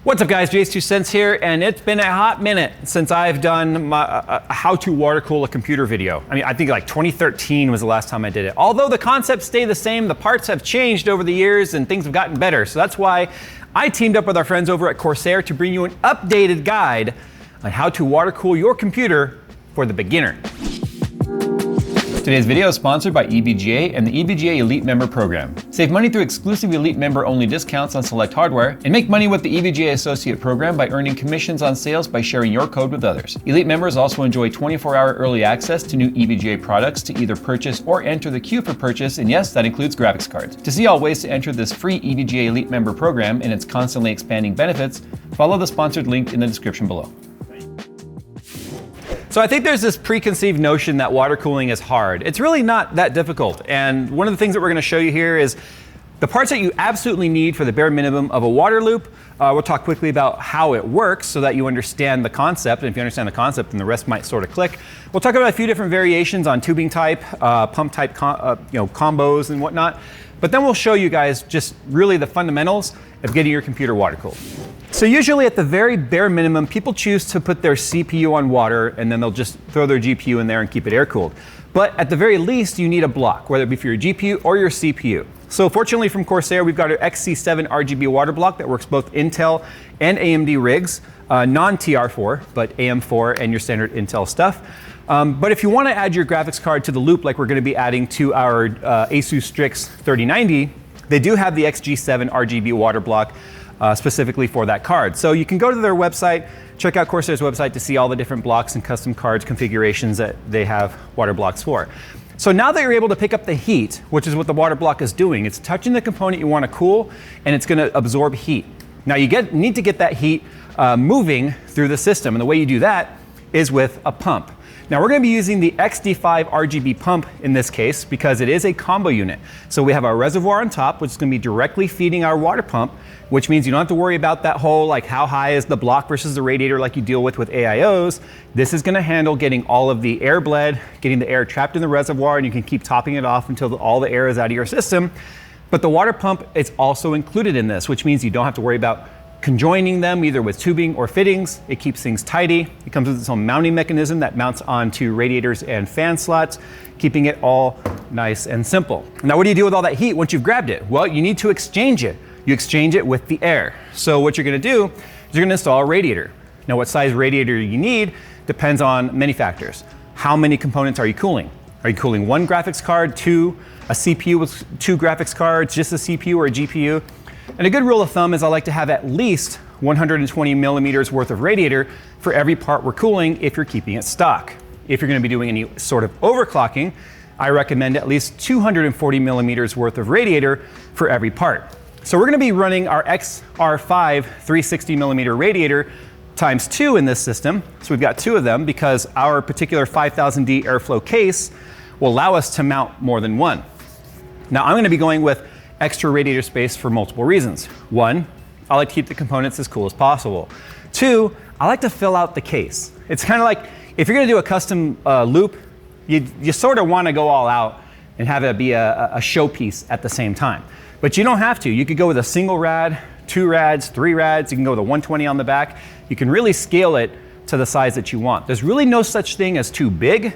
What's up guys, Jayztwocents here, and it's been a hot minute since I've done my how to water cool a computer video. I mean, I think like 2013 was the last time I did it. Although the concepts stay the same, the parts have changed over the years and things have gotten better. So that's why I teamed up with our friends over at Corsair to bring you an updated guide on how to water cool your computer for the beginner. Today's video is sponsored by EVGA and the EVGA Elite Member Program. Save money through exclusive Elite Member-only discounts on select hardware, and make money with the EVGA Associate Program by earning commissions on sales by sharing your code with others. Elite members also enjoy 24-hour early access to new EVGA products to either purchase or enter the queue for purchase, and yes, that includes graphics cards. To see all ways to enter this free EVGA Elite Member Program and its constantly expanding benefits, follow the sponsored link in the description below. So I think there's this preconceived notion that water cooling is hard. It's really not that difficult. And one of the things that we're going to show you here is the parts that you absolutely need for the bare minimum of a water loop. We'll talk quickly about how it works so that you understand the concept. And if you understand the concept, then the rest might sort of click. We'll talk about a few different variations on tubing type, pump type, combos and whatnot. But then we'll show you guys just really the fundamentals of getting your computer water cooled. So usually at the very bare minimum, people choose to put their CPU on water and then they'll just throw their GPU in there and keep it air cooled. But at the very least, you need a block, whether it be for your GPU or your CPU. So fortunately from Corsair, we've got our XC7 RGB water block that works both Intel and AMD rigs, non-TR4, but AM4 and your standard Intel stuff. But if you want to add your graphics card to the loop like we're going to be adding to our Asus Strix 3090, they do have the XG7 RGB water block specifically for that card. So you can go to their website, check out Corsair's website to see all the different blocks and custom cards configurations that they have water blocks for. So now that you're able to pick up the heat, which is what the water block is doing, it's touching the component you want to cool and it's going to absorb heat. Now you need to get that heat moving through the system, and the way you do that is with a pump. Now we're going to be using the XD5 RGB pump in this case because it is a combo unit. So we have our reservoir on top, which is going to be directly feeding our water pump, which means you don't have to worry about that whole like how high is the block versus the radiator like you deal with AIOs. This is going to handle getting all of the air bled, getting the air trapped in the reservoir, and you can keep topping it off until all the air is out of your system. But the water pump is also included in this, which means you don't have to worry about conjoining them either with tubing or fittings. It keeps things tidy. It comes with its own mounting mechanism that mounts onto radiators and fan slots, keeping it all nice and simple. Now what do you do with all that heat once you've grabbed it? Well, you need to exchange it. You exchange it with the air. So what you're going to do is you're going to install a radiator. Now what size radiator you need depends on many factors. How many components are you cooling? Are you cooling one graphics card, two, a CPU with two graphics cards, just a CPU or a GPU? And a good rule of thumb is I like to have at least 120 millimeters worth of radiator for every part we're cooling if you're keeping it stock. If you're going to be doing any sort of overclocking, I recommend at least 240 millimeters worth of radiator for every part. So we're going to be running our XR5 360 millimeter radiator times 2 in this system. So we've got 2 of them because our particular 5000D airflow case will allow us to mount more than one. Now I'm going to be going with extra radiator space for multiple reasons. 1, I like to keep the components as cool as possible. 2, I like to fill out the case. It's kind of like if you're going to do a custom loop, you sort of want to go all out and have it be a showpiece at the same time. But you don't have to. You could go with a single rad, 2 rads, 3 rads. You can go with a 120 on the back. You can really scale it to the size that you want. There's really no such thing as too big.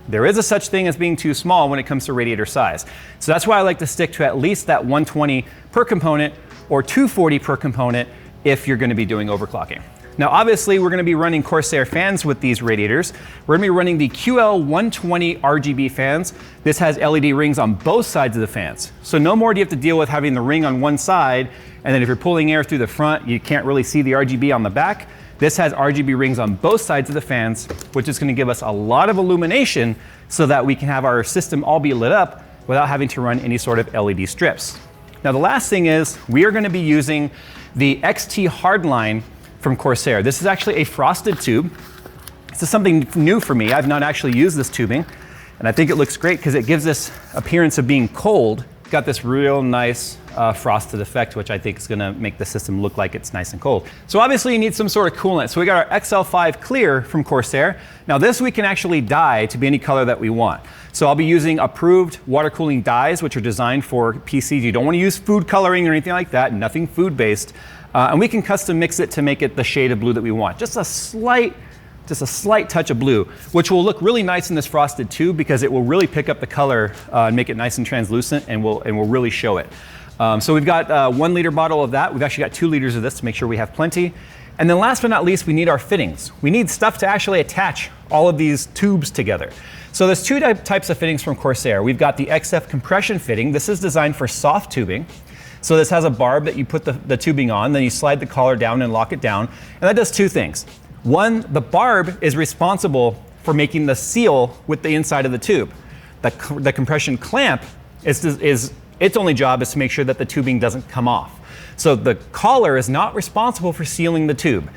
There is a such thing as being too small when it comes to radiator size. So that's why I like to stick to at least that 120 per component or 240 per component if you're going to be doing overclocking. Now obviously we're going to be running Corsair fans with these radiators. We're going to be running the QL120 RGB fans. This has LED rings on both sides of the fans. So no more do you have to deal with having the ring on one side, and then if you're pulling air through the front, you can't really see the RGB on the back. This has RGB rings on both sides of the fans, which is going to give us a lot of illumination so that we can have our system all be lit up without having to run any sort of LED strips. Now the last thing is we are going to be using the XT Hardline from Corsair. This is actually a frosted tube. This is something new for me. I've not actually used this tubing, and I think it looks great because it gives this appearance of being cold. Got this real nice frosted effect, which I think is going to make the system look like it's nice and cold. So obviously you need some sort of coolant. So we got our XL5 Clear from Corsair. Now this we can actually dye to be any color that we want. So I'll be using approved water cooling dyes, which are designed for PCs. You don't want to use food coloring or anything like that, nothing food based. And we can custom mix it to make it the shade of blue that we want. Just a slight touch of blue, which will look really nice in this frosted tube because it will really pick up the color and make it nice and translucent, and will really show it. So we've got a 1 liter bottle of that. We've actually got 2 liters of this to make sure we have plenty. And then last but not least, we need our fittings. We need stuff to actually attach all of these tubes together. So there's 2 types of fittings from Corsair. We've got the XF compression fitting. This is designed for soft tubing. So this has a barb that you put the tubing on, then you slide the collar down and lock it down. And that does 2 things. One, the barb is responsible for making the seal with the inside of the tube. The compression clamp its only job is to make sure that the tubing doesn't come off. So the collar is not responsible for sealing the tube.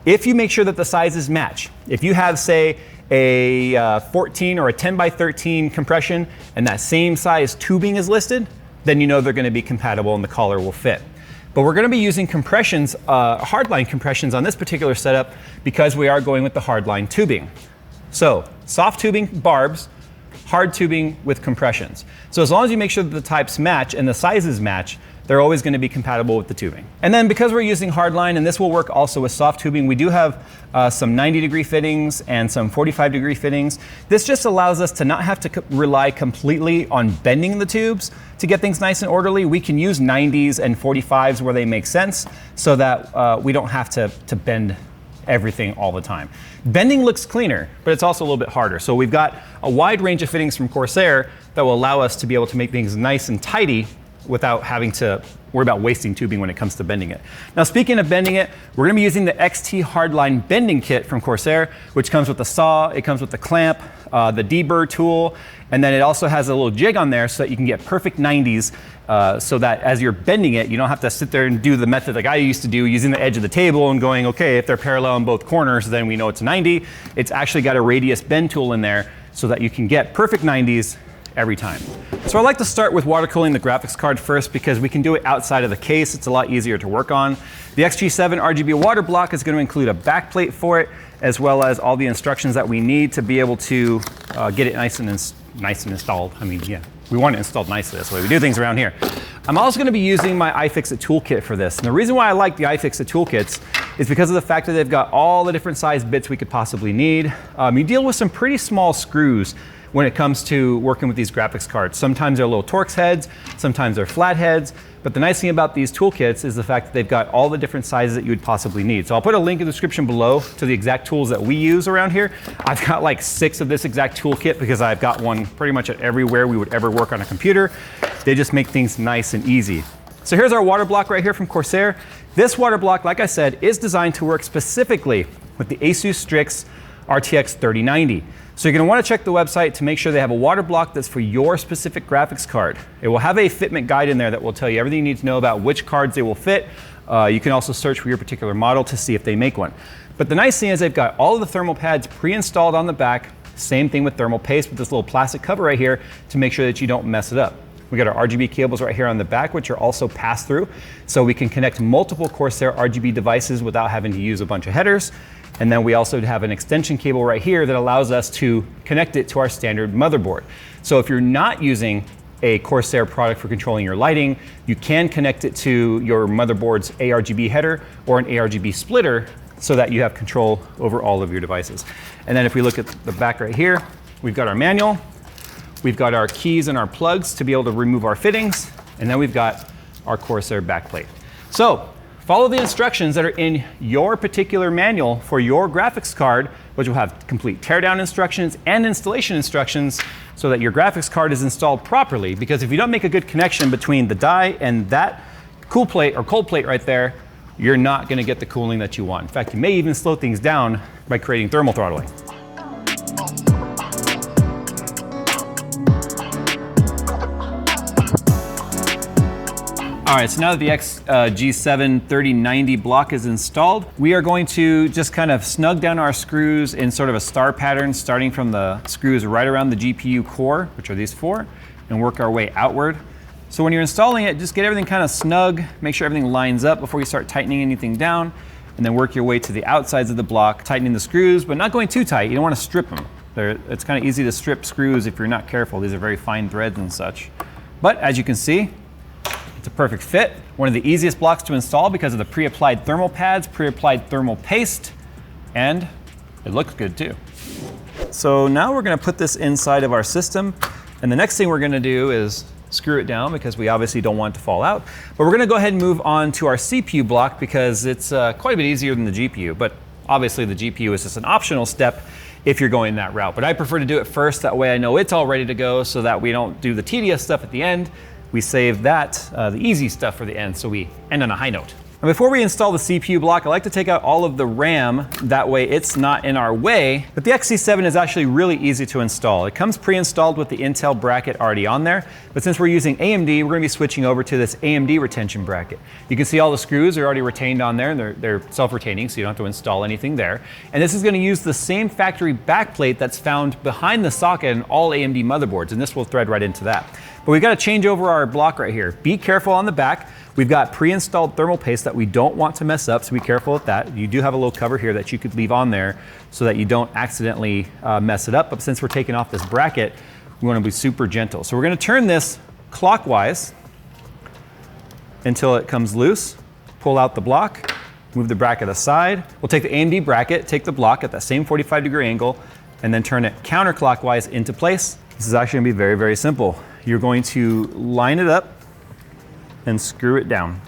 If you make sure that the sizes match, if you have, say, a 14 or a 10 by 13 compression and that same size tubing is listed, then you know they're going to be compatible and the collar will fit. But we're going to be using compressions, hardline compressions on this particular setup because we are going with the hardline tubing. So soft tubing barbs, hard tubing with compressions. So as long as you make sure that the types match and the sizes match, they're always going to be compatible with the tubing. And then because we're using hardline, and this will work also with soft tubing, we do have some 90-degree fittings and some 45-degree fittings. This just allows us to not have to rely completely on bending the tubes to get things nice and orderly. We can use 90s and 45s where they make sense so that we don't have to bend everything all the time. Bending looks cleaner, but it's also a little bit harder. So we've got a wide range of fittings from Corsair that will allow us to be able to make things nice and tidy without having to worry about wasting tubing when it comes to bending it. Now, speaking of bending it, we're going to be using the XT Hardline Bending Kit from Corsair, which comes with the saw, it comes with the clamp, the deburr tool, and then it also has a little jig on there so that you can get perfect 90s, so that as you're bending it, you don't have to sit there and do the method like I used to do, using the edge of the table and going, okay, if they're parallel on both corners, then we know it's 90. It's actually got a radius bend tool in there so that you can get perfect 90s every time. So I like to start with water cooling the graphics card first because we can do it outside of the case. It's a lot easier to work on. The XG7 RGB water block is going to include a backplate for it, as well as all the instructions that we need to be able to get it nice and installed. I mean, yeah, we want it installed nicely. That's the way we do things around here. I'm also going to be using my iFixit toolkit for this. And the reason why I like the iFixit toolkits is because of the fact that they've got all the different size bits we could possibly need. You deal with some pretty small screws when it comes to working with these graphics cards. Sometimes they're little Torx heads, sometimes they're flat heads, but the nice thing about these toolkits is the fact that they've got all the different sizes that you would possibly need. So I'll put a link in the description below to the exact tools that we use around here. I've got like 6 of this exact toolkit because I've got one pretty much at everywhere we would ever work on a computer. They just make things nice and easy. So here's our water block right here from Corsair. This water block, like I said, is designed to work specifically with the Asus Strix RTX 3090. So you're going to want to check the website to make sure they have a water block that's for your specific graphics card. It will have a fitment guide in there that will tell you everything you need to know about which cards they will fit. You can also search for your particular model to see if they make one. But the nice thing is they've got all of the thermal pads pre-installed on the back. Same thing with thermal paste with this little plastic cover right here to make sure that you don't mess it up. We got our RGB cables right here on the back, which are also pass-through. So we can connect multiple Corsair RGB devices without having to use a bunch of headers. And then we also have an extension cable right here that allows us to connect it to our standard motherboard. So if you're not using a Corsair product for controlling your lighting, you can connect it to your motherboard's ARGB header or an ARGB splitter so that you have control over all of your devices. And then if we look at the back right here, we've got our manual, we've got our keys and our plugs to be able to remove our fittings, and then we've got our Corsair backplate. So follow the instructions that are in your particular manual for your graphics card, which will have complete teardown instructions and installation instructions so that your graphics card is installed properly. Because if you don't make a good connection between the die and that cool plate or cold plate right there, you're not going to get the cooling that you want. In fact, you may even slow things down by creating thermal throttling. All right, so now that the XG7 3090 block is installed, we are going to just kind of snug down our screws in sort of a star pattern, starting from the screws right around the GPU core, which are these 4, and work our way outward. So when you're installing it, just get everything kind of snug, make sure everything lines up before you start tightening anything down, and then work your way to the outsides of the block, tightening the screws, but not going too tight. You don't want to strip them. It's kind of easy to strip screws if you're not careful. These are very fine threads and such. But as you can see, It's a perfect fit. One of the easiest blocks to install because of the pre-applied thermal pads, pre-applied thermal paste, and it looks good too. So now we're gonna put this inside of our system, and the next thing we're gonna do is screw it down because we obviously don't want it to fall out. But we're gonna go ahead and move on to our CPU block because it's quite a bit easier than the GPU, but obviously the GPU is just an optional step if you're going that route. But I prefer to do it first, that way I know it's all ready to go so that we don't do the tedious stuff at the end. We save that, the easy stuff for the end, so we end on a high note. And before we install the CPU block, I like to take out all of the RAM, that way it's not in our way. But the XC7 is actually really easy to install. It comes pre-installed with the Intel bracket already on there, but since we're using AMD, we're gonna be switching over to this AMD retention bracket. You can see all the screws are already retained on there, and they're self-retaining, so you don't have to install anything there. And this is gonna use the same factory backplate that's found behind the socket in all AMD motherboards, and this will thread right into that. But we've got to change over our block right here. Be careful on the back. We've got pre-installed thermal paste that we don't want to mess up, so be careful with that. You do have a little cover here that you could leave on there so that you don't accidentally mess it up. But since we're taking off this bracket, we want to be super gentle. So we're going to turn this clockwise until it comes loose. Pull out the block, move the bracket aside. We'll take the AMD bracket, take the block at that same 45-degree angle, and then turn it counterclockwise into place. This is actually going to be very, very simple. You're going to line it up and screw it down.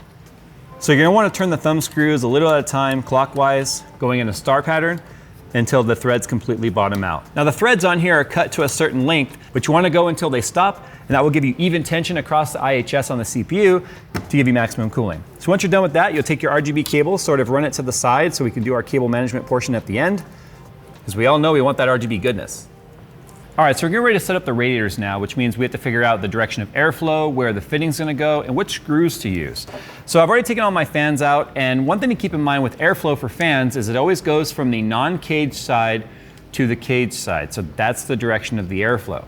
So you're going to want to turn the thumb screws a little at a time clockwise, going in a star pattern until the threads completely bottom out. Now the threads on here are cut to a certain length, but you want to go until they stop, and that will give you even tension across the IHS on the CPU to give you maximum cooling. So once you're done with that, you'll take your RGB cable, sort of run it to the side so we can do our cable management portion at the end, because we all know we want that RGB goodness. All right, so we're getting ready to set up the radiators now, which means we have to figure out the direction of airflow, where the fitting's gonna go, and which screws to use. So I've already taken all my fans out, and one thing to keep in mind with airflow for fans is it always goes from the non-cage side to the cage side. So that's the direction of the airflow.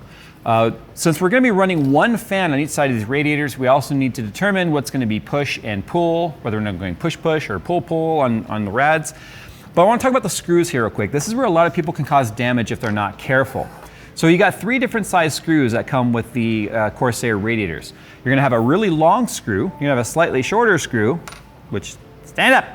Since we're gonna be running one fan on each side of these radiators, we also need to determine what's gonna be push and pull, whether we're going push-push or pull-pull on the rads. But I wanna talk about the screws here real quick. This is where a lot of people can cause damage if they're not careful. So you got 3 different size screws that come with the Corsair radiators. You're gonna have a really long screw, you're gonna have a slightly shorter screw, which, stand up.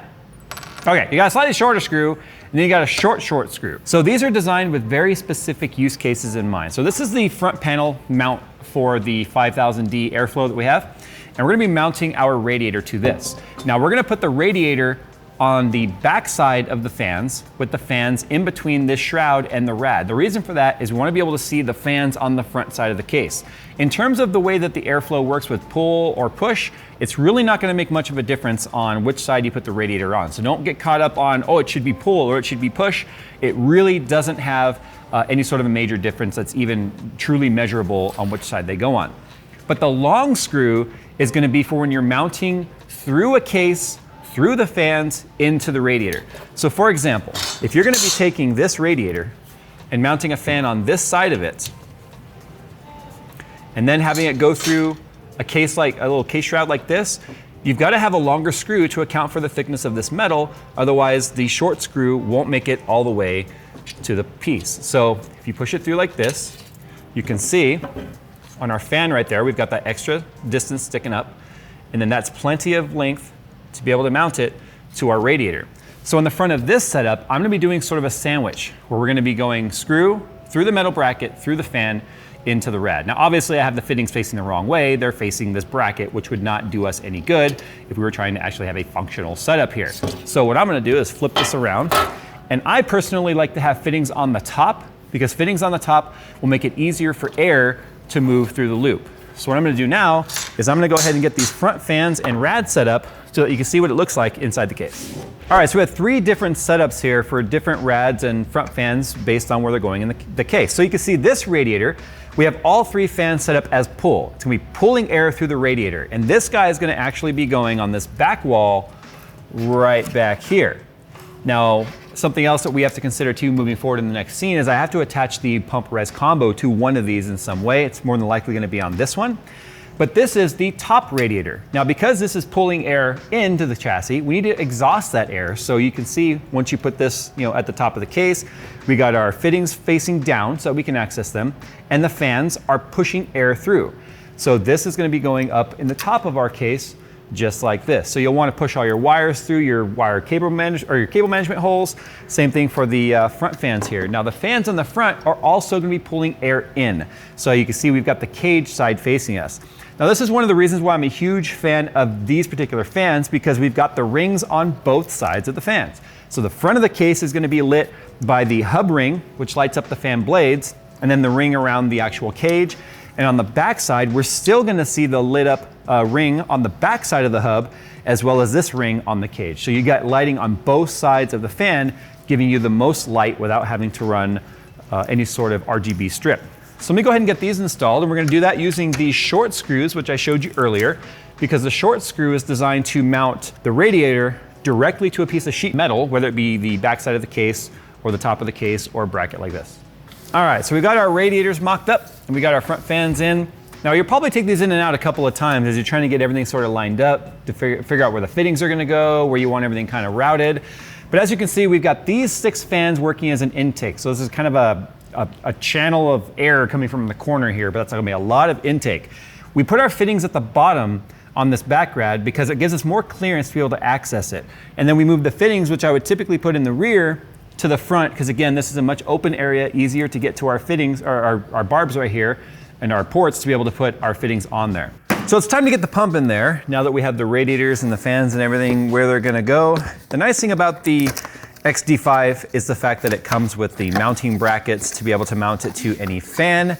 Okay, you got a slightly shorter screw, and then you got a short screw. So these are designed with very specific use cases in mind. So this is the front panel mount for the 5000D airflow that we have, and we're gonna be mounting our radiator to this. Now we're gonna put the radiator on the back side of the fans, with the fans in between this shroud and the rad. The reason for that is we want to be able to see the fans on the front side of the case. In terms of the way that the airflow works with pull or push, it's really not going to make much of a difference on which side you put the radiator on. So don't get caught up on, oh, it should be pull or it should be push. It really doesn't have any sort of a major difference that's even truly measurable on which side they go on. But the long screw is going to be for when you're mounting through a case, through the fans into the radiator. So for example, if you're gonna be taking this radiator and mounting a fan on this side of it, and then having it go through a case like a little case shroud like this, you've got to have a longer screw to account for the thickness of this metal. Otherwise, the short screw won't make it all the way to the piece. So if you push it through like this, you can see on our fan right there, we've got that extra distance sticking up, and then that's plenty of length to be able to mount it to our radiator. So in the front of this setup, I'm gonna be doing sort of a sandwich where we're gonna be going screw through the metal bracket, through the fan, into the rad. Now obviously I have the fittings facing the wrong way. They're facing this bracket, which would not do us any good if we were trying to actually have a functional setup here. So what I'm gonna do is flip this around, and I personally like to have fittings on the top, because fittings on the top will make it easier for air to move through the loop. So what I'm gonna do now is I'm gonna go ahead and get these front fans and rad set up so that you can see what it looks like inside the case. All right, so we have 3 different setups here for different rads and front fans based on where they're going in the case. So you can see this radiator, we have all 3 fans set up as pull. It's gonna be pulling air through the radiator. And this guy is gonna actually be going on this back wall right back here. Now, something else that we have to consider too moving forward in the next scene is I have to attach the pump res combo to one of these in some way. It's more than likely gonna be on this one. But this is the top radiator. Now, because this is pulling air into the chassis, we need to exhaust that air. So you can see once you put this at the top of the case, we got our fittings facing down so we can access them, and the fans are pushing air through. So this is going to be going up in the top of our case, just like this. So you'll want to push all your wires through your cable management holes. Same thing for the front fans here. Now the fans on the front are also going to be pulling air in. So you can see we've got the cage side facing us. Now this is one of the reasons why I'm a huge fan of these particular fans, because we've got the rings on both sides of the fans. So the front of the case is going to be lit by the hub ring, which lights up the fan blades, and then the ring around the actual cage. And on the back side, we're still going to see the lit up ring on the back side of the hub, as well as this ring on the cage. So you got lighting on both sides of the fan, giving you the most light without having to run any sort of RGB strip. So let me go ahead and get these installed, and we're going to do that using these short screws, which I showed you earlier, because the short screw is designed to mount the radiator directly to a piece of sheet metal, whether it be the back side of the case or the top of the case or a bracket like this. All right, so we got our radiators mocked up and we got our front fans in. Now you'll probably take these in and out a couple of times as you're trying to get everything sort of lined up to figure out where the fittings are going to go, where you want everything kind of routed. But as you can see, we've got these 6 fans working as an intake. So this is kind of a channel of air coming from the corner here, but that's going to be a lot of intake. We put our fittings at the bottom on this back rad because it gives us more clearance to be able to access it. And then we move the fittings, which I would typically put in the rear, to the front, because again, this is a much open area, easier to get to our fittings, or our barbs right here, and our ports to be able to put our fittings on there. So it's time to get the pump in there, now that we have the radiators and the fans and everything where they're gonna go. The nice thing about the XD5 is the fact that it comes with the mounting brackets to be able to mount it to any fan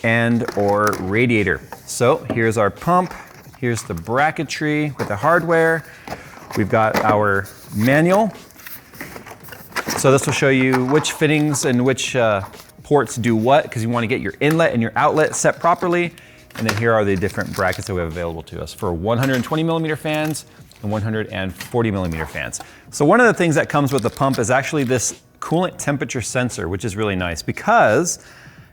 and or radiator. So here's our pump, here's the bracketry with the hardware. We've got our manual. So this will show you which fittings and which ports do what, because you want to get your inlet and your outlet set properly. And then here are the different brackets that we have available to us for 120 millimeter fans and 140 millimeter fans. So one of the things that comes with the pump is actually this coolant temperature sensor, which is really nice, because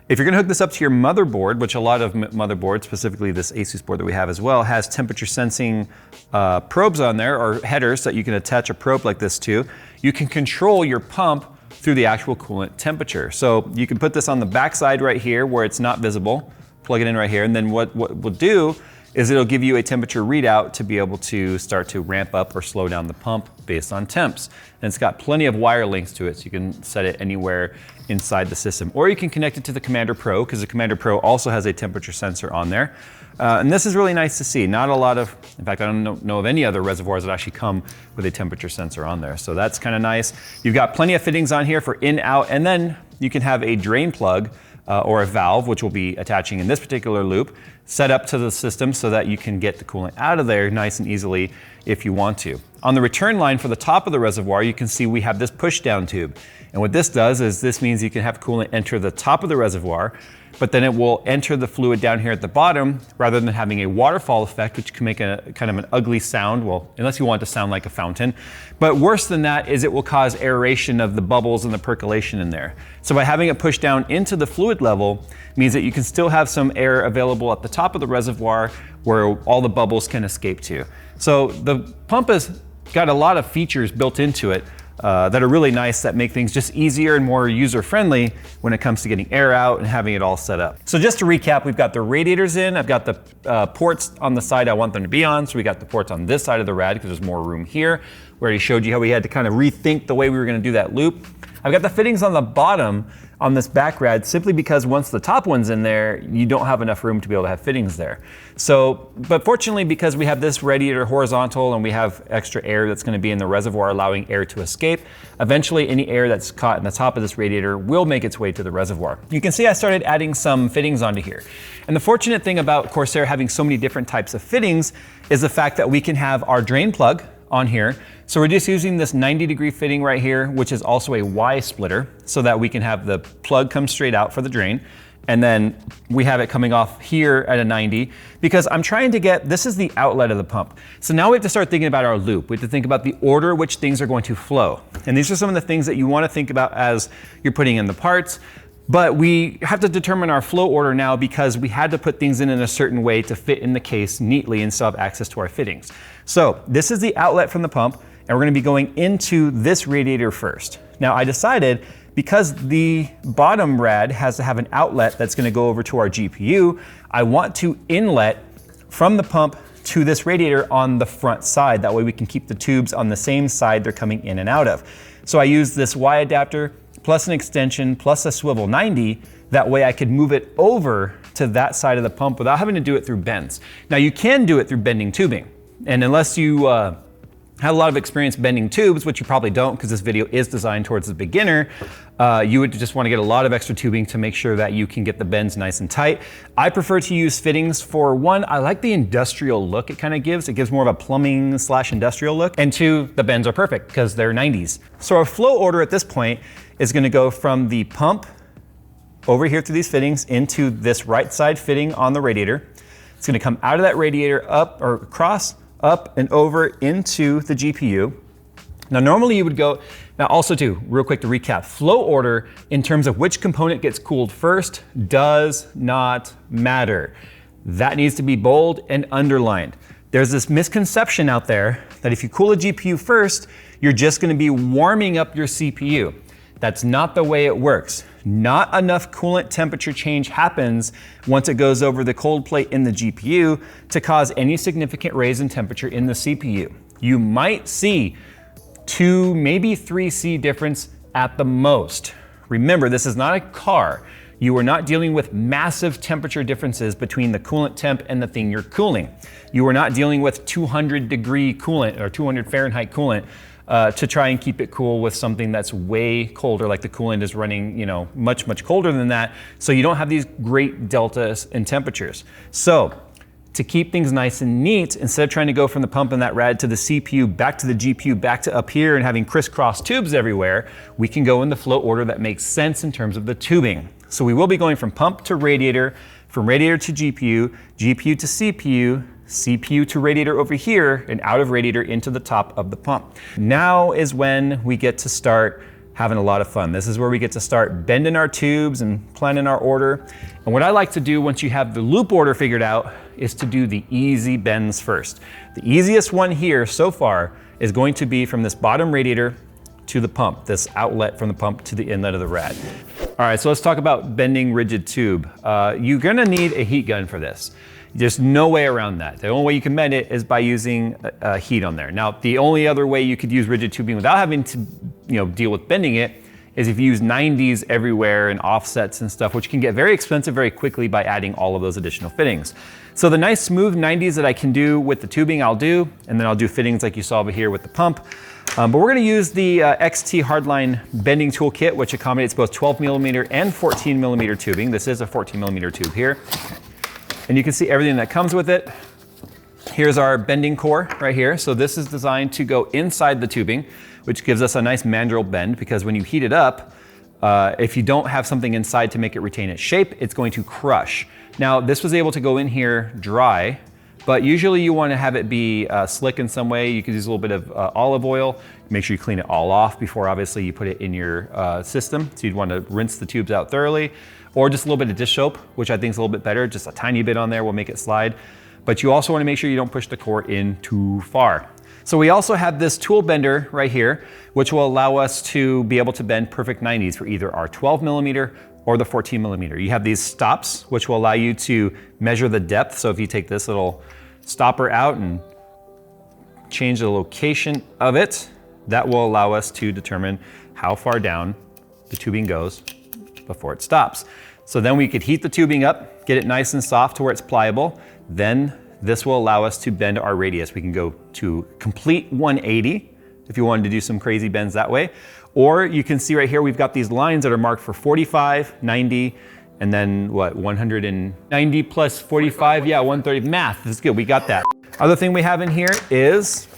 if you're going to hook this up to your motherboard, which a lot of motherboards, specifically this Asus board that we have as well, has temperature sensing probes on there, or headers that you can attach a probe like this to, you can control your pump through the actual coolant temperature. So you can put this on the back side right here where it's not visible, plug it in right here, and then what we'll do is it'll give you a temperature readout to be able to start to ramp up or slow down the pump based on temps. And it's got plenty of wire links to it, so you can set it anywhere inside the system. Or you can connect it to the Commander Pro, because the Commander Pro also has a temperature sensor on there. And this is really nice to see. Not a lot of, in fact, I don't know of any other reservoirs that actually come with a temperature sensor on there. So that's kind of nice. You've got plenty of fittings on here for in, out, and then you can have a drain plug or a valve, which will be attaching in this particular loop, set up to the system so that you can get the coolant out of there nice and easily if you want to. On the return line for the top of the reservoir, you can see we have this push down tube. And what this does is this means you can have coolant enter the top of the reservoir, but then it will enter the fluid down here at the bottom rather than having a waterfall effect, which can make a kind of an ugly sound. Well, unless you want it to sound like a fountain. But worse than that is it will cause aeration of the bubbles and the percolation in there. So by having it push down into the fluid level means that you can still have some air available at the top of the reservoir where all the bubbles can escape to. So the pump has got a lot of features built into it that are really nice, that make things just easier and more user-friendly when it comes to getting air out and having it all set up. So just to recap, we've got the radiators in, I've got the ports on the side I want them to be on, so we got the ports on this side of the rad because there's more room here. We already showed you how we had to kind of rethink the way we were going to do that loop. I've got the fittings on the bottom on this back rad simply because once the top one's in there, you don't have enough room to be able to have fittings there. So, but fortunately, because we have this radiator horizontal and we have extra air that's going to be in the reservoir allowing air to escape, eventually any air that's caught in the top of this radiator will make its way to the reservoir. You can see I started adding some fittings onto here. And the fortunate thing about Corsair having so many different types of fittings is the fact that we can have our drain plug on here. So we're just using this 90-degree fitting right here, which is also a Y splitter, so that we can have the plug come straight out for the drain. And then we have it coming off here at a 90, because I'm trying to get, this is the outlet of the pump. So now we have to start thinking about our loop. We have to think about the order which things are going to flow. And these are some of the things that you want to think about as you're putting in the parts. But we have to determine our flow order now because we had to put things in a certain way to fit in the case neatly and still have access to our fittings. So this is the outlet from the pump, and we're going to be going into this radiator first. Now I decided, because the bottom rad has to have an outlet that's gonna go over to our GPU, I want to inlet from the pump to this radiator on the front side. That way we can keep the tubes on the same side they're coming in and out of. So I use this Y adapter plus an extension plus a swivel 90. That way I could move it over to that side of the pump without having to do it through bends. Now you can do it through bending tubing. And unless you have a lot of experience bending tubes, which you probably don't because this video is designed towards the beginner, you would just want to get a lot of extra tubing to make sure that you can get the bends nice and tight. I prefer to use fittings for one, I like the industrial look it kind of gives. It gives more of a plumbing / industrial look. And two, the bends are perfect because they're 90s. So our flow order at this point is going to go from the pump over here through these fittings into this right side fitting on the radiator. It's going to come out of that radiator up or across, up and over into the GPU. Now normally you would go, now also too, real quick to recap, flow order in terms of which component gets cooled first does not matter. That needs to be bold and underlined. There's this misconception out there that if you cool a GPU first, you're just gonna be warming up your CPU. That's not the way it works. Not enough coolant temperature change happens once it goes over the cold plate in the GPU to cause any significant raise in temperature in the CPU. You might see 2, maybe 3 C difference at the most. Remember, this is not a car. You are not dealing with massive temperature differences between the coolant temp and the thing you're cooling. You are not dealing with 200 degree coolant or 200 Fahrenheit coolant to try and keep it cool with something that's way colder, like the coolant is running, you know, much, much colder than that. So you don't have these great deltas in temperatures. So to keep things nice and neat, instead of trying to go from the pump and that rad to the CPU, back to the GPU, back to up here and having crisscross tubes everywhere, we can go in the flow order that makes sense in terms of the tubing. So we will be going from pump to radiator, from radiator to GPU, GPU to CPU, CPU to radiator over here, and out of radiator into the top of the pump. Now is when we get to start having a lot of fun. This is where we get to start bending our tubes and planning our order. And what I like to do once you have the loop order figured out is to do the easy bends first. The easiest one here so far is going to be from this bottom radiator to the pump, this outlet from the pump to the inlet of the rad. All right, so let's talk about bending rigid tube. You're gonna need a heat gun for this. There's no way around that. The only way you can bend it is by using heat on there. Now, the only other way you could use rigid tubing without having to, deal with bending it is if you use 90s everywhere and offsets and stuff, which can get very expensive very quickly by adding all of those additional fittings. So the nice smooth 90s that I can do with the tubing, I'll do, and then I'll do fittings like you saw over here with the pump. But we're gonna use the XT Hardline bending toolkit, which accommodates both 12mm and 14mm tubing. This is a 14mm tube here. And you can see everything that comes with it. Here's our bending core right here. So this is designed to go inside the tubing, which gives us a nice mandrel bend, because when you heat it up, if you don't have something inside to make it retain its shape, it's going to crush. Now, this was able to go in here dry, but usually you want to have it be slick in some way. You could use a little bit of olive oil. Make sure you clean it all off before obviously you put it in your system. So you'd want to rinse the tubes out thoroughly, or just a little bit of dish soap, which I think is a little bit better. Just a tiny bit on there will make it slide. But you also want to make sure you don't push the core in too far. So we also have this tool bender right here, which will allow us to be able to bend perfect 90s for either our 12mm or the 14mm. You have these stops, which will allow you to measure the depth. So if you take this little stopper out and change the location of it, that will allow us to determine how far down the tubing goes before it stops. So then we could heat the tubing up, get it nice and soft to where it's pliable. Then this will allow us to bend our radius. We can go to complete 180 if you wanted to do some crazy bends that way. Or you can see right here, we've got these lines that are marked for 45, 90, and then what, 190 plus 45? Yeah, 130, math, that's good, we got that. Other thing we have in here is,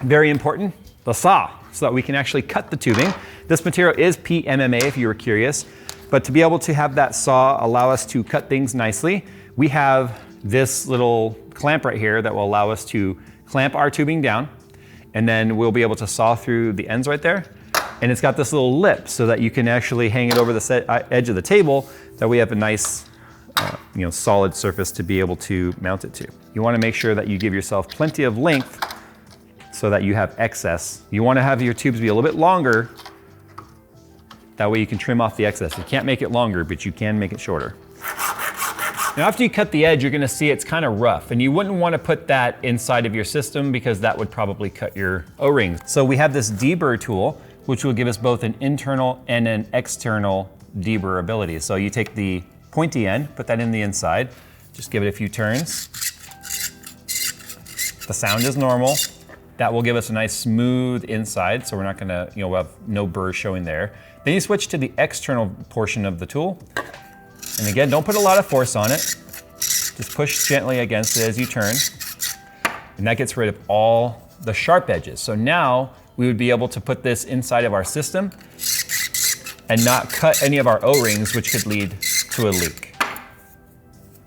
very important, the saw, so that we can actually cut the tubing. This material is PMMA if you were curious, but to be able to have that saw allow us to cut things nicely, we have this little clamp right here that will allow us to clamp our tubing down, and then we'll be able to saw through the ends right there. And it's got this little lip so that you can actually hang it over the edge of the table, that we have a nice solid surface to be able to mount it to. You want to make sure that you give yourself plenty of length so that you have excess. You want to have your tubes be a little bit longer That way you can trim off the excess. You can't make it longer, but you can make it shorter. Now after you cut the edge, you're gonna see it's kind of rough, and you wouldn't want to put that inside of your system because that would probably cut your O-rings. So we have this deburr tool, which will give us both an internal and an external deburr ability. So you take the pointy end, put that in the inside, just give it a few turns. The sound is normal. That will give us a nice smooth inside, so we're not gonna, we'll have no burr showing there. Then you switch to the external portion of the tool. And again, don't put a lot of force on it. Just push gently against it as you turn. And that gets rid of all the sharp edges. So now we would be able to put this inside of our system and not cut any of our O-rings, which could lead to a leak.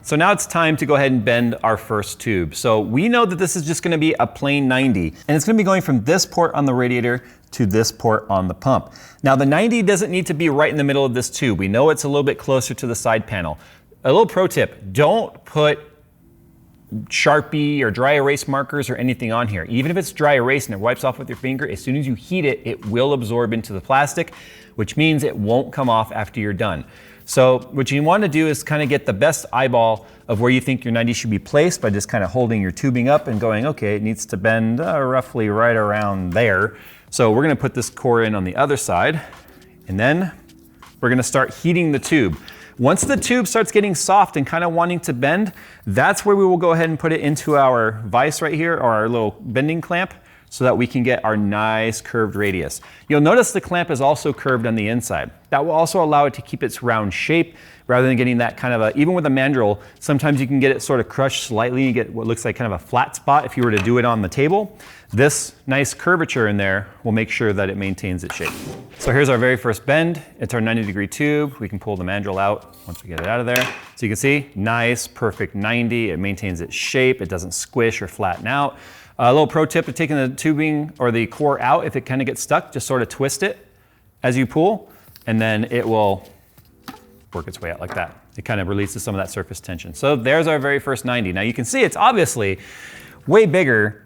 So now it's time to go ahead and bend our first tube. So we know that this is just gonna be a plain 90, and it's gonna be going from this port on the radiator to this port on the pump. Now the 90 doesn't need to be right in the middle of this tube. We know it's a little bit closer to the side panel. A little pro tip, don't put Sharpie or dry erase markers or anything on here. Even if it's dry erase and it wipes off with your finger, as soon as you heat it, it will absorb into the plastic, which means it won't come off after you're done. So what you want to do is kind of get the best eyeball of where you think your 90 should be placed by just kind of holding your tubing up and going, okay, it needs to bend roughly right around there. So we're going to put this core in on the other side, and then we're going to start heating the tube. Once the tube starts getting soft and kind of wanting to bend, that's where we will go ahead and put it into our vise right here, or our little bending clamp, so that we can get our nice curved radius. You'll notice the clamp is also curved on the inside. That will also allow it to keep its round shape rather than getting that kind of even with a mandrel, sometimes you can get it sort of crushed slightly, you get what looks like kind of a flat spot if you were to do it on the table. This nice curvature in there will make sure that it maintains its shape. So here's our very first bend. It's our 90-degree tube. We can pull the mandrel out once we get it out of there. So you can see, nice, perfect 90. It maintains its shape. It doesn't squish or flatten out. A little pro tip of taking the tubing or the core out, if it kind of gets stuck, just sort of twist it as you pull, and then it will work its way out like that. It kind of releases some of that surface tension. So there's our very first 90. Now you can see it's obviously way bigger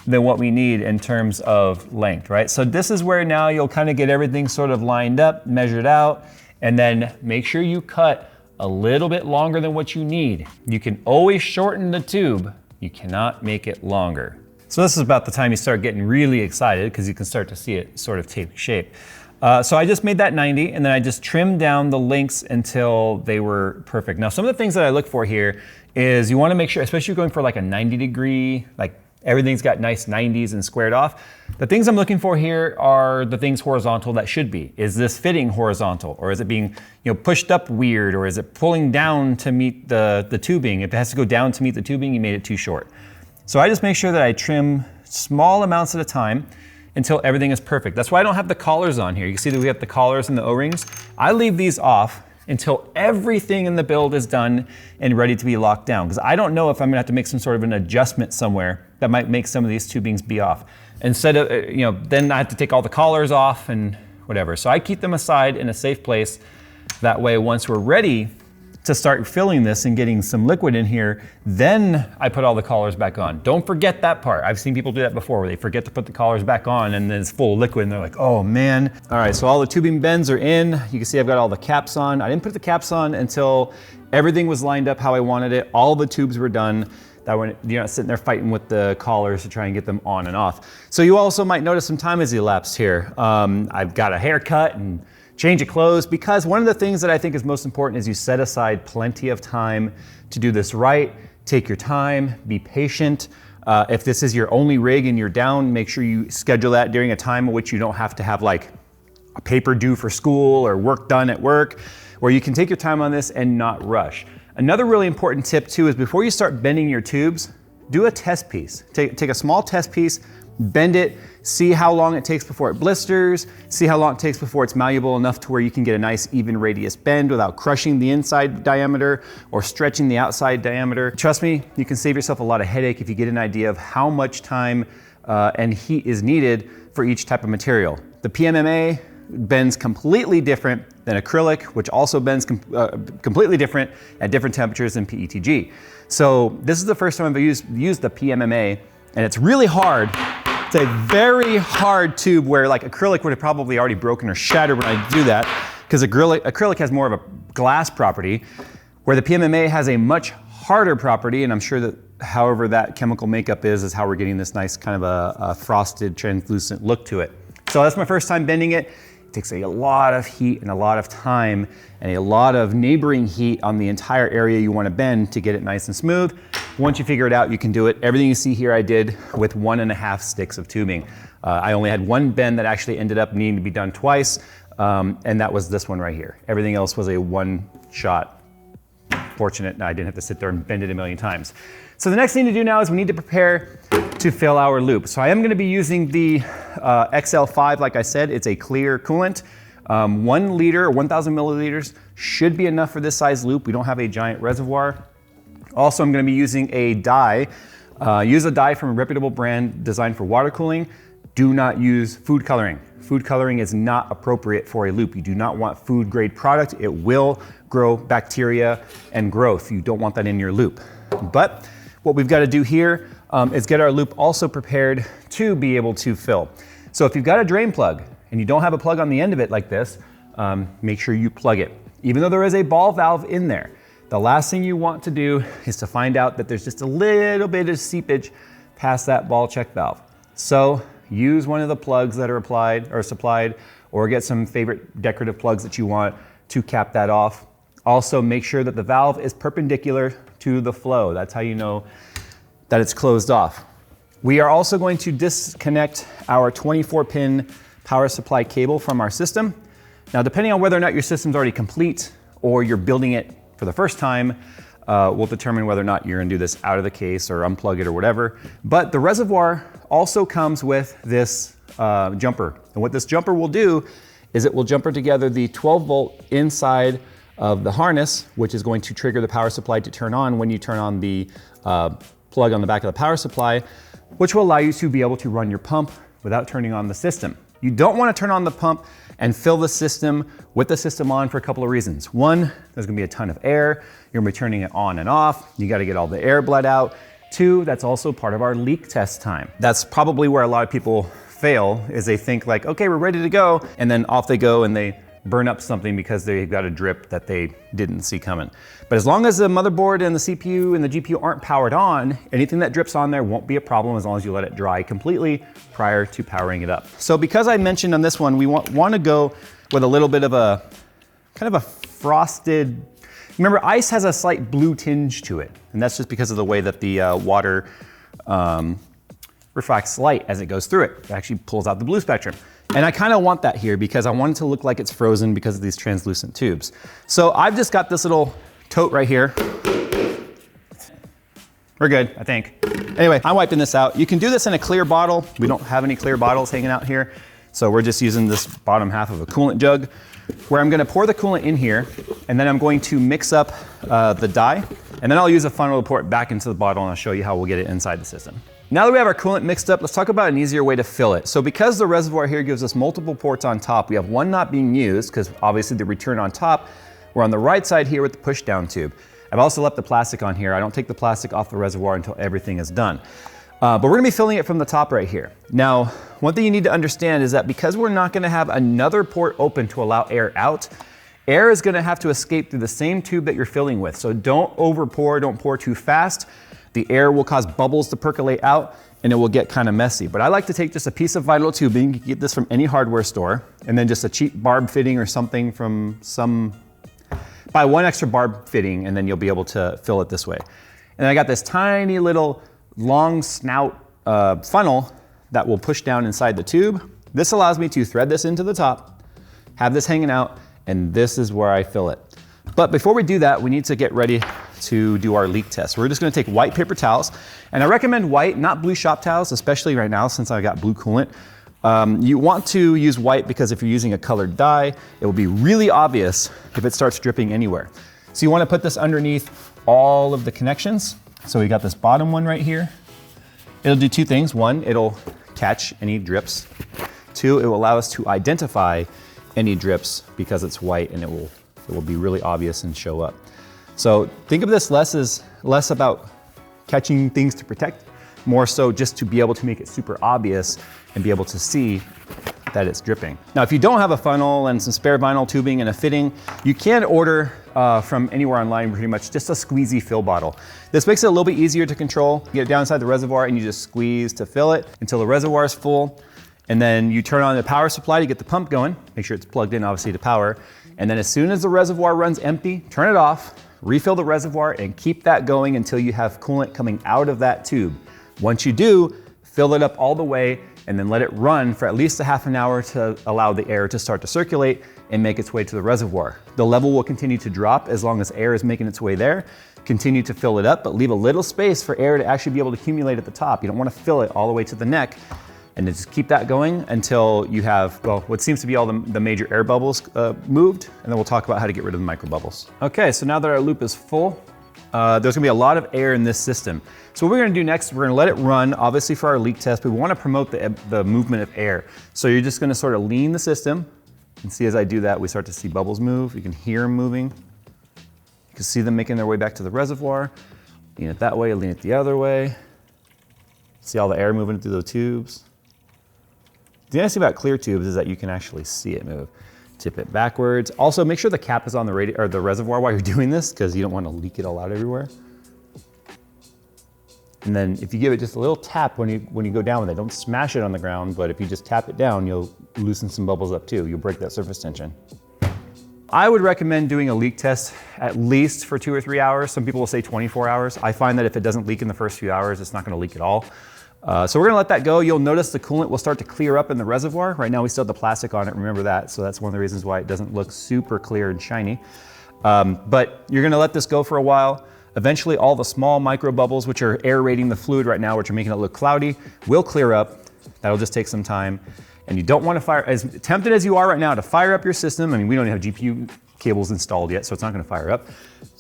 than what we need in terms of length, right? So this is where now you'll kind of get everything sort of lined up, measured out, and then make sure you cut a little bit longer than what you need. You can always shorten the tube. You cannot make it longer. So this is about the time you start getting really excited because you can start to see it sort of take shape. So I just made that 90, and then I just trimmed down the links until they were perfect. Now some of the things that I look for here is you want to make sure, especially going for like a 90-degree, like everything's got nice 90s and squared off. The things I'm looking for here are the things horizontal that should be. Is this fitting horizontal, or is it being pushed up weird, or is it pulling down to meet the tubing? If it has to go down to meet the tubing, you made it too short. So I just make sure that I trim small amounts at a time until everything is perfect. That's why I don't have the collars on here. You can see that we have the collars and the O-rings. I leave these off until everything in the build is done and ready to be locked down, because I don't know if I'm gonna have to make some sort of an adjustment somewhere that might make some of these tubings be off. Instead of, then I have to take all the collars off and whatever. So I keep them aside in a safe place. That way, once we're ready to start filling this and getting some liquid in here, then I put all the collars back on. Don't forget that part. I've seen people do that before, where they forget to put the collars back on and then it's full of liquid and they're like, oh man. All right, so all the tubing bends are in. You can see I've got all the caps on. I didn't put the caps on until everything was lined up how I wanted it. All the tubes were done. That way you're not sitting there fighting with the collars to try and get them on and off. So you also might notice some time has elapsed here. I've got a haircut and change of clothes, because one of the things that I think is most important is you set aside plenty of time to do this right. Take your time, be patient. If this is your only rig and you're down, make sure you schedule that during a time in which you don't have to have like a paper due for school or work done at work, where you can take your time on this and not rush. Another really important tip too is before you start bending your tubes, do a test piece. Take a small test piece, bend it, see how long it takes before it blisters, see how long it takes before it's malleable enough to where you can get a nice even radius bend without crushing the inside diameter or stretching the outside diameter. Trust me, you can save yourself a lot of headache if you get an idea of how much time and heat is needed for each type of material. The PMMA bends completely different than acrylic, which also bends completely different at different temperatures than PETG. So this is the first time I've used the PMMA, and it's really hard It's a very hard tube where like acrylic would have probably already broken or shattered when I do that, because acrylic has more of a glass property, where the PMMA has a much harder property, and I'm sure that however that chemical makeup is how we're getting this nice kind of a frosted, translucent look to it. So that's my first time bending it. It takes a lot of heat and a lot of time and a lot of neighboring heat on the entire area you want to bend to get it nice and smooth. Once you figure it out, you can do it. Everything you see here I did with 1.5 sticks of tubing. I only had one bend that actually ended up needing to be done twice, and that was this one right here. Everything else was a one shot. Fortunate I didn't have to sit there and bend it a million times. So the next thing to do now is we need to prepare to fill our loop. So I am going to be using the XL5, like I said. It's a clear coolant. 1 liter or 1,000 milliliters should be enough for this size loop. We don't have a giant reservoir. Also, I'm going to be using a dye. Use a dye from a reputable brand designed for water cooling. Do not use food coloring. Food coloring is not appropriate for a loop. You do not want food grade product. It will grow bacteria and growth. You don't want that in your loop. But what we've got to do here is get our loop also prepared to be able to fill. So if you've got a drain plug and you don't have a plug on the end of it like this, make sure you plug it. Even though there is a ball valve in there, the last thing you want to do is to find out that there's just a little bit of seepage past that ball check valve. So use one of the plugs that are applied or supplied, or get some favorite decorative plugs that you want to cap that off. Also, make sure that the valve is perpendicular to the flow. That's how you know that it's closed off. We are also going to disconnect our 24-pin power supply cable from our system. Now, depending on whether or not your system's already complete or you're building it for the first time, we'll determine whether or not you're gonna do this out of the case or unplug it or whatever. But the reservoir also comes with this jumper. And what this jumper will do is it will jumper together the 12 volt inside of the harness, which is going to trigger the power supply to turn on when you turn on the plug on the back of the power supply, which will allow you to be able to run your pump without turning on the system. You don't want to turn on the pump and fill the system with the system on for a couple of reasons. One, there's gonna be a ton of air. You're gonna be turning it on and off. You gotta get all the air bled out. Two, that's also part of our leak test time. That's probably where a lot of people fail, is they think like, okay, we're ready to go, and then off they go and they burn up something because they've got a drip that they didn't see coming. But as long as the motherboard and the CPU and the GPU aren't powered on, anything that drips on there won't be a problem as long as you let it dry completely prior to powering it up. So because I mentioned on this one, we want to go with a little bit of a kind of a frosted, remember ice has a slight blue tinge to it, and that's just because of the way that the water refracts light as it goes through it. It actually pulls out the blue spectrum. And I kind of want that here because I want it to look like it's frozen because of these translucent tubes. So I've just got this little tote right here. We're good, I think. Anyway, I'm wiping this out. You can do this in a clear bottle. We don't have any clear bottles hanging out here. So we're just using this bottom half of a coolant jug, where I'm gonna pour the coolant in here, and then I'm going to mix up the dye, and then I'll use a funnel to pour it back into the bottle, and I'll show you how we'll get it inside the system. Now that we have our coolant mixed up, let's talk about an easier way to fill it. So because the reservoir here gives us multiple ports on top, we have one not being used, because obviously the return on top, we're on the right side here with the push down tube. I've also left the plastic on here. I don't take the plastic off the reservoir until everything is done. But we're gonna be filling it from the top right here. Now, one thing you need to understand is that because we're not gonna have another port open to allow air out, air is gonna have to escape through the same tube that you're filling with. So don't over pour, don't pour too fast. The air will cause bubbles to percolate out and it will get kind of messy. But I like to take just a piece of vinyl tubing, you can get this from any hardware store, and then just a cheap barb fitting or something from buy one extra barb fitting and then you'll be able to fill it this way. And I got this tiny little long snout funnel that will push down inside the tube. This allows me to thread this into the top, have this hanging out, and this is where I fill it. But before we do that, we need to get ready to do our leak test. We're just gonna take white paper towels, and I recommend white, not blue shop towels, especially right now since I got blue coolant. You want to use white because if you're using a colored dye, it will be really obvious if it starts dripping anywhere. So you wanna put this underneath all of the connections. So we got this bottom one right here. It'll do two things. One, it'll catch any drips. Two, it will allow us to identify any drips because it's white and it will be really obvious and show up. So think of this less about catching things to protect more so just to be able to make it super obvious and be able to see that it's dripping. Now, if you don't have a funnel and some spare vinyl tubing and a fitting, you can order from anywhere online pretty much just a squeezy fill bottle. This makes it a little bit easier to control. You get it down inside the reservoir and you just squeeze to fill it until the reservoir is full. And then you turn on the power supply to get the pump going. Make sure it's plugged in, obviously, to power. And then as soon as the reservoir runs empty, turn it off, refill the reservoir, and keep that going until you have coolant coming out of that tube. Once you do, fill it up all the way and then let it run for at least a half an hour to allow the air to start to circulate and make its way to the reservoir. The level will continue to drop as long as air is making its way there. Continue to fill it up, but leave a little space for air to actually be able to accumulate at the top. You don't want to fill it all the way to the neck. And just keep that going until you have, well, what seems to be all the major air bubbles moved, and then we'll talk about how to get rid of the micro bubbles. Okay, so now that our loop is full, there's gonna be a lot of air in this system. So what we're gonna do next, we're gonna let it run, obviously for our leak test, but we wanna promote the movement of air. So you're just gonna sort of lean the system, and see as I do that, we start to see bubbles move. You can hear them moving. You can see them making their way back to the reservoir. Lean it that way, lean it the other way. See all the air moving through the tubes. The nice thing about clear tubes is that you can actually see it move. Tip it backwards. Also, make sure the cap is on the reservoir while you're doing this, because you don't want to leak it all out everywhere. And then if you give it just a little tap when you go down with it, don't smash it on the ground, but if you just tap it down, you'll loosen some bubbles up too. You'll break that surface tension. I would recommend doing a leak test at least for 2 or 3 hours. Some people will say 24 hours. I find that if it doesn't leak in the first few hours, it's not going to leak at all. So we're gonna let that go. You'll notice the coolant will start to clear up in the reservoir. Right now we still have the plastic on it, remember that. So that's one of the reasons why it doesn't look super clear and shiny. But you're gonna let this go for a while. Eventually all the small micro bubbles, which are aerating the fluid right now, which are making it look cloudy, will clear up. That'll just take some time. And you don't wanna fire, as tempted as you are right now to fire up your system, I mean, we don't even have GPU cables installed yet, so it's not gonna fire up.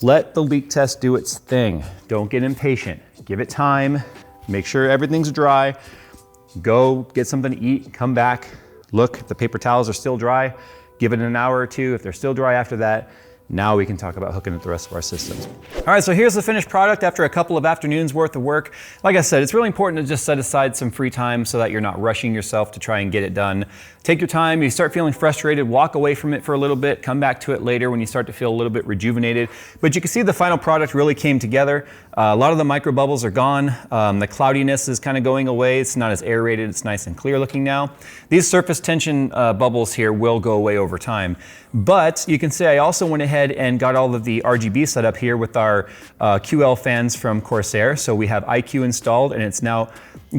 Let the leak test do its thing. Don't get impatient, give it time. Make sure everything's dry. Go get something to eat, come back, look, if the paper towels are still dry, give it an hour or two. If they're still dry after that, now we can talk about hooking up the rest of our systems. All right, so here's the finished product after a couple of afternoons worth of work. Like I said, it's really important to just set aside some free time so that you're not rushing yourself to try and get it done. Take your time. You start feeling frustrated, walk away from it for a little bit, come back to it later when you start to feel a little bit rejuvenated. But you can see the final product really came together. A lot of the micro bubbles are gone. The cloudiness is kind of going away. It's not as aerated. It's nice and clear looking now. These surface tension bubbles here will go away over time. But you can see I also went ahead and got all of the RGB set up here with our QL fans from Corsair. So we have IQ installed, and it's now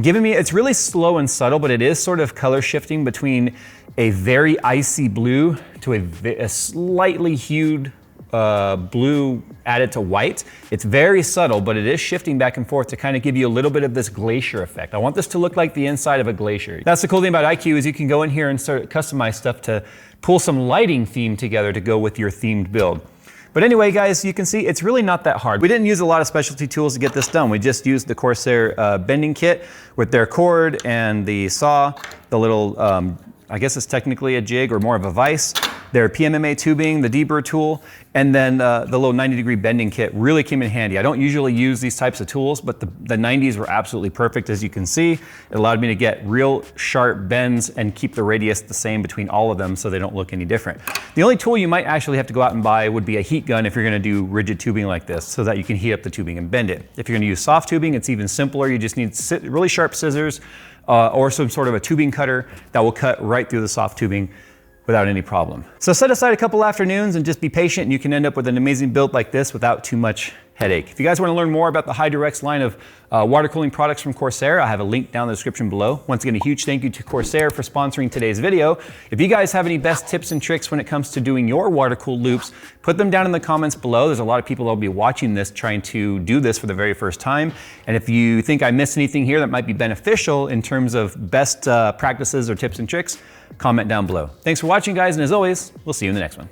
giving me, it's really slow and subtle, but it is sort of color shifting between a very icy blue to a slightly hued blue added to white. It's very subtle, but it is shifting back and forth to kind of give you a little bit of this glacier effect. I want this to look like the inside of a glacier. That's the cool thing about IQ is you can go in here and start to customize stuff to pull some lighting theme together to go with your themed build. But anyway, guys, you can see it's really not that hard. We didn't use a lot of specialty tools to get this done. We just used the Corsair bending kit with their cord and the saw, the little, I guess it's technically a jig or more of a vise, their PMMA tubing, the deburr tool, and then the little 90-degree bending kit really came in handy. I don't usually use these types of tools, but the 90s were absolutely perfect, as you can see. It allowed me to get real sharp bends and keep the radius the same between all of them so they don't look any different. The only tool you might actually have to go out and buy would be a heat gun if you're gonna do rigid tubing like this, so that you can heat up the tubing and bend it. If you're gonna use soft tubing, it's even simpler. You just need really sharp scissors or some sort of a tubing cutter that will cut right through the soft tubing without any problem. So set aside a couple afternoons and just be patient, and you can end up with an amazing build like this without too much headache. If you guys want to learn more about the HydroX line of water cooling products from Corsair, I have a link down in the description below. Once again, a huge thank you to Corsair for sponsoring today's video. If you guys have any best tips and tricks when it comes to doing your water-cooled loops, put them down in the comments below. There's a lot of people that will be watching this trying to do this for the very first time. And if you think I missed anything here that might be beneficial in terms of best practices or tips and tricks, comment down below. Thanks for watching, guys, and as always, we'll see you in the next one.